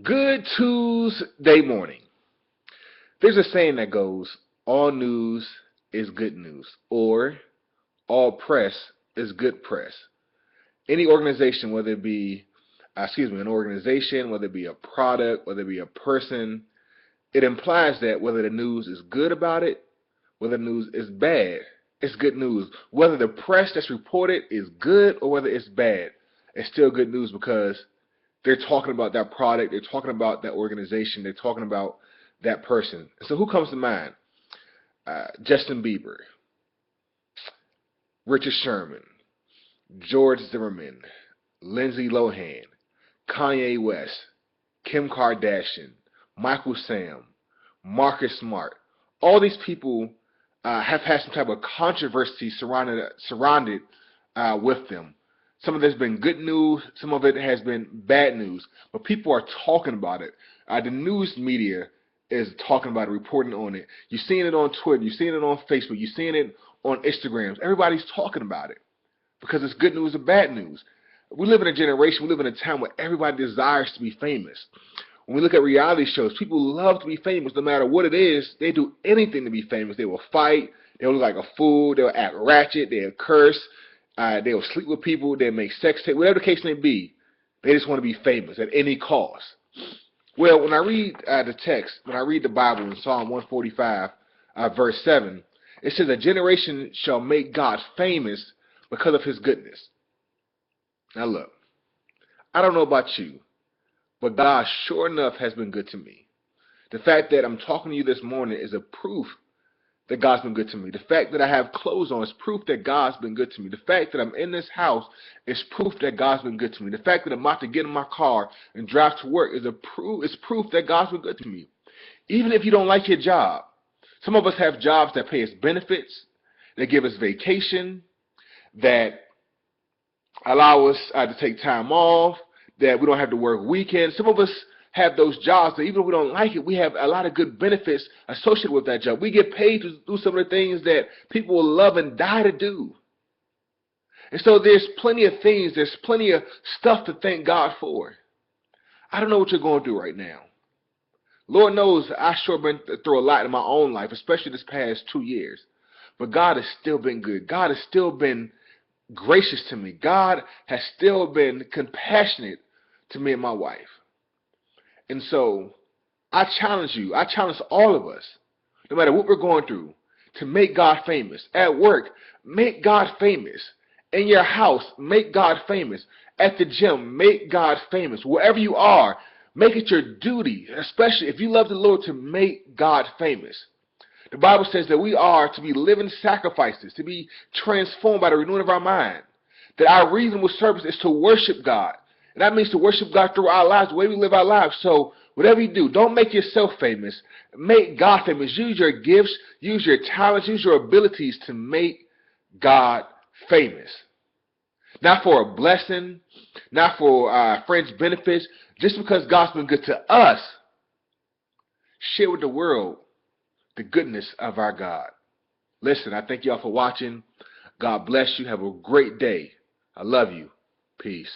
Good Tuesday morning. There's a saying that goes, all news is good news, or all press is good press. Any organization, whether it be, an organization, whether it be a product, whether it be a person, it implies that whether the news is good about it, whether the news is bad, it's good news. Whether the press that's reported is good or whether it's bad, it's still good news because they're talking about that product, they're talking about that organization, they're talking about that person. So who comes to mind? Justin Bieber, Richard Sherman, George Zimmerman, Lindsay Lohan, Kanye West, Kim Kardashian, Michael Sam, Marcus Smart. All these people have had some type of controversy surrounded with them. Some of it has been good news, some of it has been bad news, but people are talking about it. The news media is talking about it, reporting on it. You're seeing it on Twitter, you're seeing it on Facebook, you're seeing it on Instagram. Everybody's talking about it because it's good news or bad news. We live in a generation, we live in a time where everybody desires to be famous. When we look at reality shows, people love to be famous no matter what it is. They do anything to be famous. They will fight, they'll look like a fool, they'll act ratchet, they'll curse, they'll sleep with people, they'll make sex tapes, whatever the case may be. They just want to be famous at any cost. Well, when I read the text, when I read the Bible in Psalm 145, verse 7, it says, a generation shall make God famous because of his goodness. Now look, I don't know about you, but God sure enough has been good to me. The fact that I'm talking to you this morning is a proof that God's been good to me. The fact that I have clothes on is proof that God's been good to me. The fact that I'm in this house is proof that God's been good to me. The fact that I'm about to get in my car and drive to work is proof that God's been good to me. Even if you don't like your job, some of us have jobs that pay us benefits, that give us vacation, that allow us to take time off, that we don't have to work weekends. Some of us have those jobs that even if we don't like it, we have a lot of good benefits associated with that job. We get paid to do some of the things that people will love and die to do. And so there's plenty of things, there's plenty of stuff to thank God for. I don't know what you're going through right now. Lord knows I sure been through a lot in my own life, especially this past 2 years. But God has still been good. God has still been gracious to me. God has still been compassionate to me and my wife. And so I challenge you, I challenge all of us, no matter what we're going through, to make God famous. At work, make God famous. In your house, make God famous. At the gym, make God famous. Wherever you are, make it your duty, especially if you love the Lord, to make God famous. The Bible says that we are to be living sacrifices, to be transformed by the renewing of our mind. That our reasonable service is to worship God. And that means to worship God through our lives, the way we live our lives. So whatever you do, don't make yourself famous. Make God famous. Use your gifts, use your talents, use your abilities to make God famous. Not for a blessing, not for friends' benefits, just because God's been good to us. Share with the world the goodness of our God. Listen, I thank y'all for watching. God bless you. Have a great day. I love you. Peace.